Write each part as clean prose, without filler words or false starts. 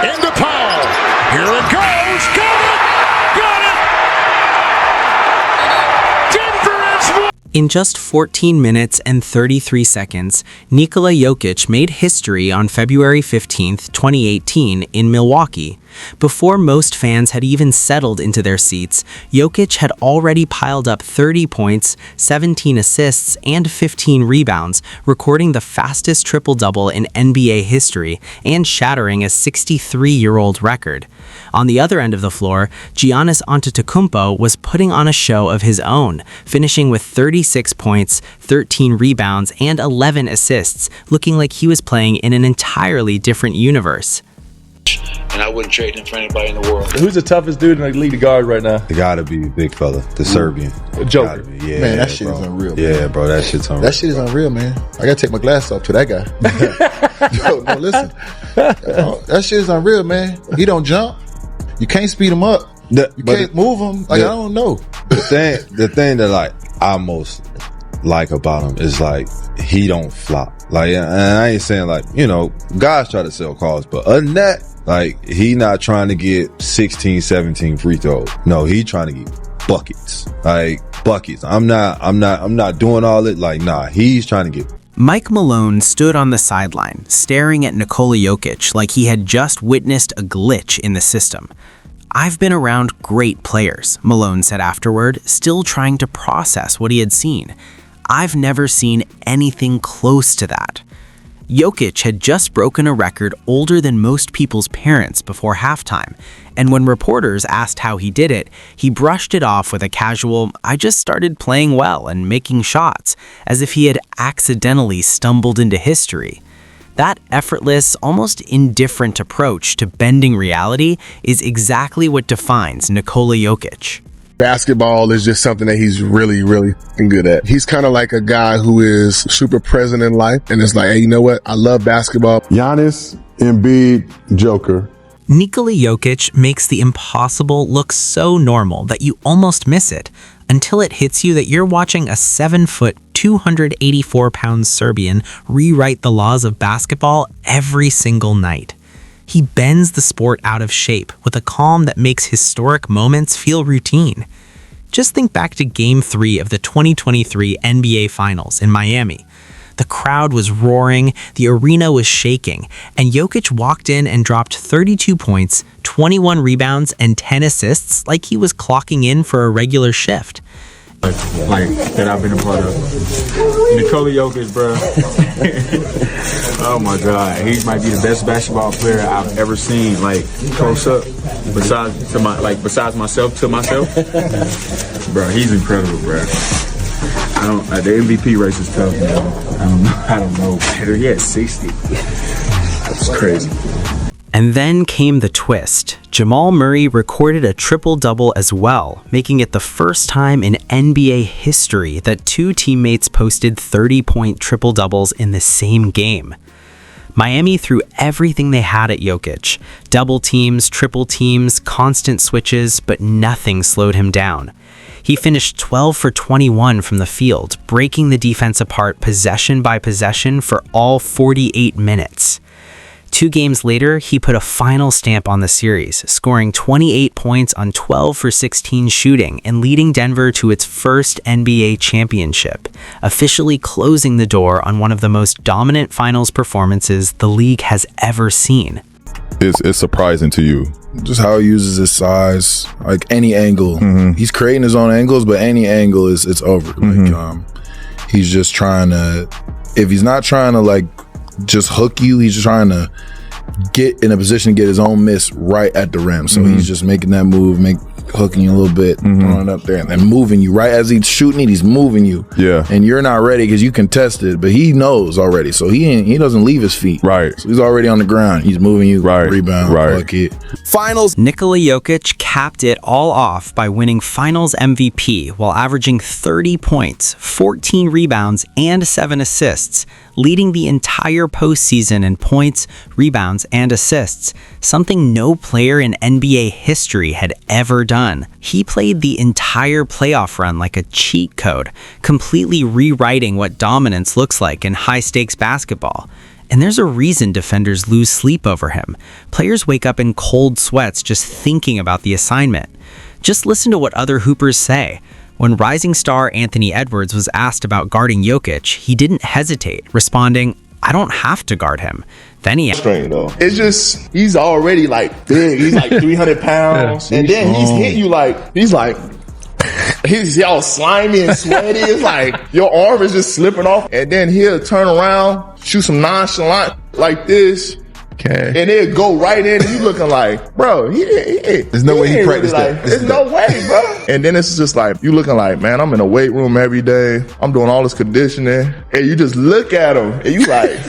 into Paul. Here it goes. Got it! Got it! Denver has won! In just 14 minutes and 33 seconds, Nikola Jokić made history on February 15, 2018 in Milwaukee. Before most fans had even settled into their seats, Jokić had already piled up 30 points, 17 assists, and 15 rebounds, recording the fastest triple-double in NBA history and shattering a 63-year-old record. On the other end of the floor, Giannis Antetokounmpo was putting on a show of his own, finishing with 36 points, 13 rebounds, and 11 assists, looking like he was playing in an entirely different universe. And I wouldn't trade him for anybody in the world. Who's the toughest dude in the league to guard right now? It gotta be big fella, the Serbian. Joker. Yeah, Man, that shit bro. is unreal. Yeah, Man. bro, that shit's unreal. That shit is unreal, man. I gotta take my glasses off to that guy. No, listen. That shit is unreal, man. He don't jump. You can't speed him up. You can't move him. Like, I don't know. The thing that like I most like about him is like he don't flop. Like, and I ain't saying like, you know, guys try to sell cars, but other than that, like, he not trying to get 16, 17 free throws. No, he trying to get buckets. Like, buckets. I'm not doing all it. Like, nah, he's trying to get. Mike Malone stood on the sideline, staring at Nikola Jokić like he had just witnessed a glitch in the system. "I've been around great players," Malone said afterward, still trying to process what he had seen. "I've never seen anything close to that." Jokić had just broken a record older than most people's parents before halftime, and when reporters asked how he did it, he brushed it off with a casual, "I just started playing well and making shots," as if he had accidentally stumbled into history. That effortless, almost indifferent approach to bending reality is exactly what defines Nikola Jokić. Basketball is just something that he's really, really good at. He's kind of like a guy who is super present in life, and it's like, hey, you know what? I love basketball. Giannis, Embiid, Joker. Nikola Jokić makes the impossible look so normal that you almost miss it, until it hits you that you're watching a 7-foot, 284-pound Serbian rewrite the laws of basketball every single night. He bends the sport out of shape with a calm that makes historic moments feel routine. Just think back to Game 3 of the 2023 NBA Finals in Miami. The crowd was roaring, the arena was shaking, and Jokić walked in and dropped 32 points, 21 rebounds, and 10 assists like he was clocking in for a regular shift. Like that I've been a part of. Nikola Jokić, bro. Oh my God, he might be the best basketball player I've ever seen. Like close up, besides myself to myself, bro. He's incredible, bro. The MVP race is tough, man. I don't know. He had 60. That's crazy. And then came the twist. Jamal Murray recorded a triple-double as well, making it the first time in NBA history that two teammates posted 30-point triple-doubles in the same game. Miami threw everything they had at Jokić. Double teams, triple teams, constant switches, but nothing slowed him down. He finished 12 for 21 from the field, breaking the defense apart possession by possession for all 48 minutes. 2 games later, he put a final stamp on the series, scoring 28 points on 12 for 16 shooting and leading Denver to its first NBA championship, officially closing the door on one of the most dominant finals performances the league has ever seen. It's surprising to you. Just how he uses his size, like any angle. He's creating his own angles, but any angle it's over. Like he's just trying to, if he's not trying to like just hook you, he's just trying to get in a position to get his own miss right at the rim. So he's just making that move, hooking you a little bit, throwing it up there, and then moving you right as he's shooting it. He's moving you, and you're not ready because you contested, but he knows already, so he doesn't leave his feet. Right. So he's already on the ground. He's moving you. Rebound. Bucket. Finals. Nikola Jokić capped it all off by winning Finals MVP while averaging 30 points, 14 rebounds, and 7 assists, leading the entire postseason in points, rebounds, and assists, something no player in NBA history had ever done. He played the entire playoff run like a cheat code, completely rewriting what dominance looks like in high-stakes basketball. And there's a reason defenders lose sleep over him. Players wake up in cold sweats just thinking about the assignment. Just listen to what other Hoopers say. When rising star Anthony Edwards was asked about guarding Jokić, he didn't hesitate, responding, "I don't have to guard him." Then he It's just, he's already like big. He's like 300 pounds. And then he's hitting you like, he's all slimy and sweaty. It's like your arm is just slipping off. And then he'll turn around, shoot some nonchalant like this. Okay. And it'll go right in. And you looking like, bro, there's no way he practiced that. There's no way, bro. And then it's just like, you looking like, man, I'm in a weight room every day. I'm doing all this conditioning. And you just look at him and you like,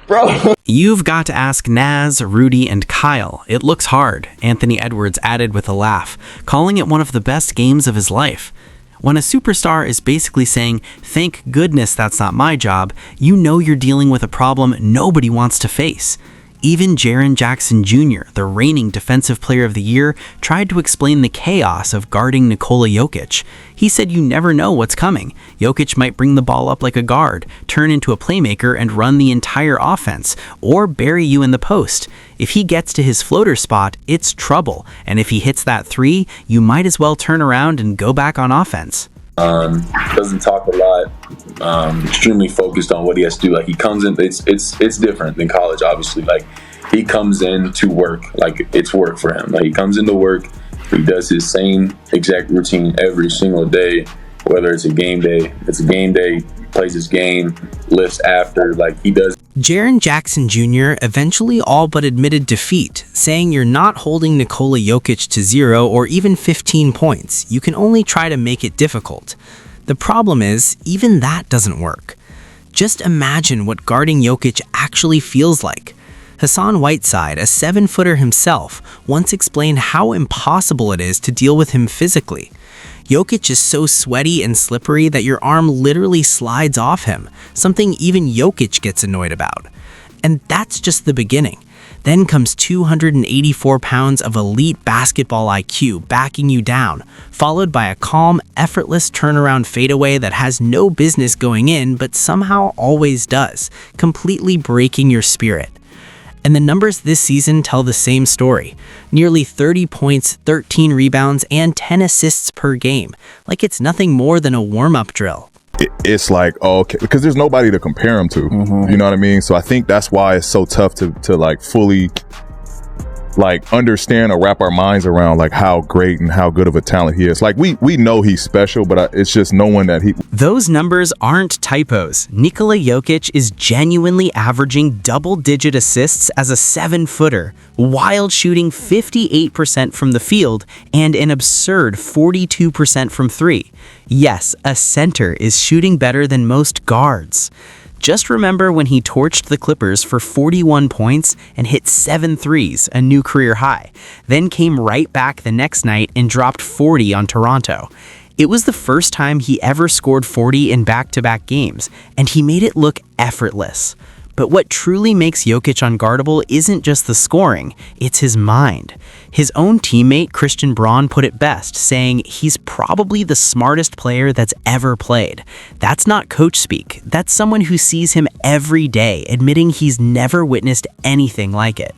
bro. You've got to ask Naz, Rudy, and Kyle. It looks hard, Anthony Edwards added with a laugh, calling it one of the best games of his life. When a superstar is basically saying, "Thank goodness that's not my job," you know you're dealing with a problem nobody wants to face. Even Jaren Jackson Jr., the reigning Defensive Player of the Year, tried to explain the chaos of guarding Nikola Jokić. He said you never know what's coming. Jokić might bring the ball up like a guard, turn into a playmaker and run the entire offense, or bury you in the post. If he gets to his floater spot, it's trouble, and if he hits that three, you might as well turn around and go back on offense. Doesn't talk a lot. Extremely focused on what he has to do. Like he comes in, it's different than college, obviously. Like he comes in to work, like it's work for him. Like he comes into work, he does his same exact routine every single day, whether it's a game day. It's a game day, plays his game, lifts after, like he does. Jaren Jackson Jr. eventually all but admitted defeat, saying you're not holding Nikola Jokić to 0 or even 15 points. You can only try to make it difficult. The problem is, even that doesn't work. Just imagine what guarding Jokić actually feels like. Hassan Whiteside, a 7-footer himself, once explained how impossible it is to deal with him physically. Jokić is so sweaty and slippery that your arm literally slides off him, something even Jokić gets annoyed about. And that's just the beginning. Then comes 284 pounds of elite basketball IQ backing you down, followed by a calm, effortless turnaround fadeaway that has no business going in but somehow always does, completely breaking your spirit. And the numbers this season tell the same story. Nearly 30 points, 13 rebounds, and 10 assists per game. Like it's nothing more than a warm-up drill. It's like, oh, okay, because there's nobody to compare him to. You know what I mean? So I think that's why it's so tough to like fully like understand or wrap our minds around like how great and how good of a talent he is. Like we know he's special, but it's just knowing that he... Those numbers aren't typos. Nikola Jokić is genuinely averaging double-digit assists as a 7-footer, while shooting 58% from the field and an absurd 42% from three. Yes, a center is shooting better than most guards. Just remember when he torched the Clippers for 41 points and hit 7 threes, a new career high, then came right back the next night and dropped 40 on Toronto. It was the first time he ever scored 40 in back-to-back games, and he made it look effortless. But what truly makes Jokić unguardable isn't just the scoring, it's his mind. His own teammate Christian Braun put it best, saying he's probably the smartest player that's ever played. That's not coach speak, that's someone who sees him every day, admitting he's never witnessed anything like it.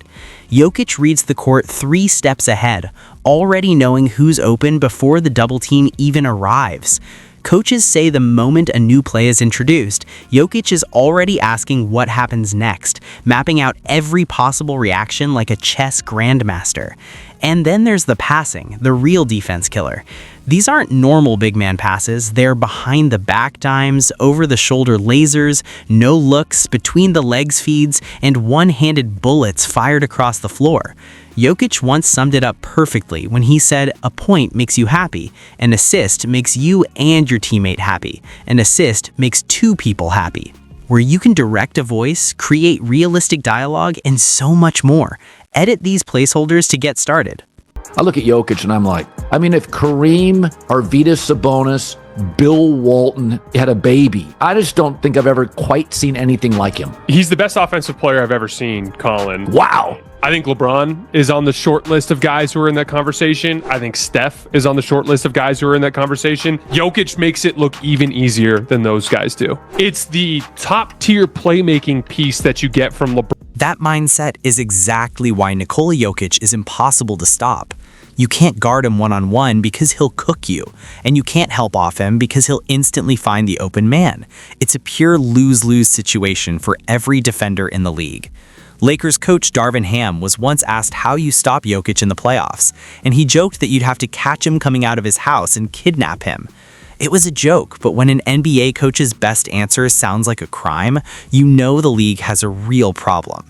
Jokić reads the court 3 steps ahead, already knowing who's open before the double team even arrives. Coaches say the moment a new play is introduced, Jokić is already asking what happens next, mapping out every possible reaction like a chess grandmaster. And then there's the passing, the real defense killer. These aren't normal big man passes, they're behind the back dimes, over the shoulder lasers, no looks, between the legs feeds, and one-handed bullets fired across the floor. Jokić once summed it up perfectly when he said, "A point makes you happy, an assist makes you and your teammate happy, an assist makes 2 people happy." Where you can direct a voice, create realistic dialogue, and so much more. Edit these placeholders to get started. I look at Jokić and I'm like, I mean, if Kareem, Arvydas Sabonis, Bill Walton had a baby, I just don't think I've ever quite seen anything like him. He's the best offensive player I've ever seen, Colin. Wow. I think LeBron is on the short list of guys who are in that conversation. I think Steph is on the short list of guys who are in that conversation. Jokić makes it look even easier than those guys do. It's the top tier playmaking piece that you get from LeBron. That mindset is exactly why Nikola Jokić is impossible to stop. You can't guard him one-on-one because he'll cook you, and you can't help off him because he'll instantly find the open man. It's a pure lose-lose situation for every defender in the league. Lakers coach Darvin Ham was once asked how you stop Jokić in the playoffs, and he joked that you'd have to catch him coming out of his house and kidnap him. It was a joke, but when an NBA coach's best answer sounds like a crime, you know the league has a real problem.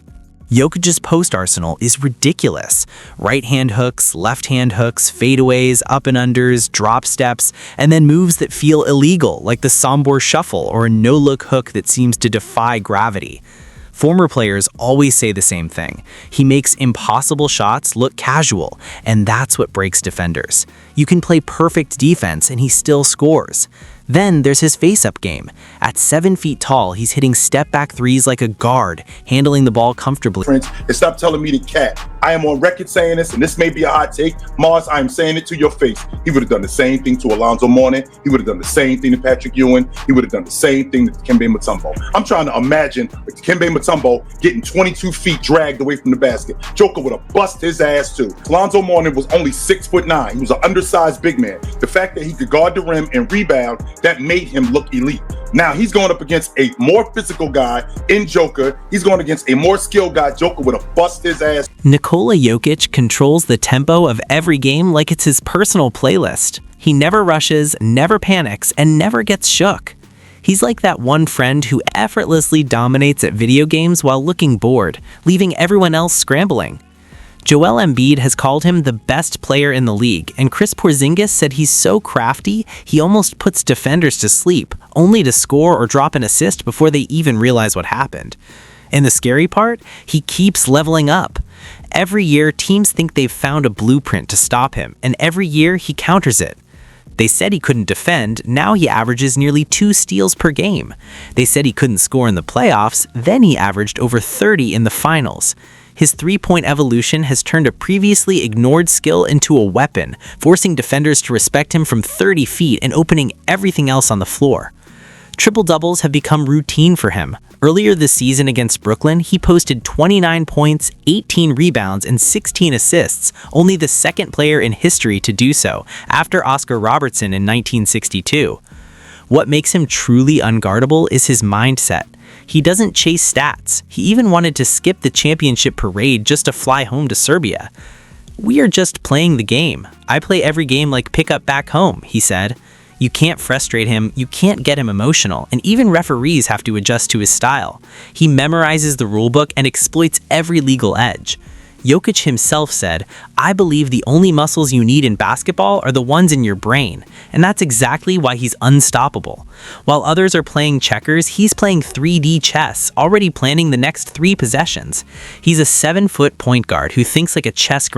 Jokic's post arsenal is ridiculous. Right-hand hooks, left-hand hooks, fadeaways, up and unders, drop steps, and then moves that feel illegal, like the Sombor shuffle or a no-look hook that seems to defy gravity. Former players always say the same thing. He makes impossible shots look casual, and that's what breaks defenders. You can play perfect defense and he still scores. Then there's his face-up game. At 7 feet tall, he's hitting step-back threes like a guard, handling the ball comfortably. And stop telling me to cat. I am on record saying this, and this may be a hot take. Mars, I am saying it to your face. He would have done the same thing to Alonzo Mourning. He would have done the same thing to Patrick Ewing. He would have done the same thing to Dikembe Mutombo. I'm trying to imagine Dikembe Mutombo getting 22 feet dragged away from the basket. Joker would have bust his ass too. Alonzo Mourning was only 6'9". He was an undersized big man. The fact that he could guard the rim and rebound, that made him look elite. Now he's going up against a more physical guy in Joker. He's going against a more skilled guy. Joker would have bust his ass. Nikola Jokić controls the tempo of every game like it's his personal playlist. He never rushes, never panics, and never gets shook. He's like that one friend who effortlessly dominates at video games while looking bored, leaving everyone else scrambling. Joel Embiid has called him the best player in the league, and Chris Porzingis said he's so crafty, he almost puts defenders to sleep, only to score or drop an assist before they even realize what happened. And the scary part? He keeps leveling up. Every year, teams think they've found a blueprint to stop him, and every year he counters it. They said he couldn't defend, now he averages nearly 2 steals per game. They said he couldn't score in the playoffs, then he averaged over 30 in the finals. His three-point evolution has turned a previously ignored skill into a weapon, forcing defenders to respect him from 30 feet and opening everything else on the floor. Triple-doubles have become routine for him. Earlier this season against Brooklyn, he posted 29 points, 18 rebounds, and 16 assists, only the second player in history to do so, after Oscar Robertson in 1962. What makes him truly unguardable is his mindset. He doesn't chase stats. He even wanted to skip the championship parade just to fly home to Serbia. "We are just playing the game. I play every game like pickup back home," he said. You can't frustrate him, you can't get him emotional, and even referees have to adjust to his style. He memorizes the rulebook and exploits every legal edge. Jokić himself said, "I believe the only muscles you need in basketball are the ones in your brain," and that's exactly why he's unstoppable. While others are playing checkers, he's playing 3D chess, already planning the next 3 possessions. He's a 7-foot point guard who thinks like a chess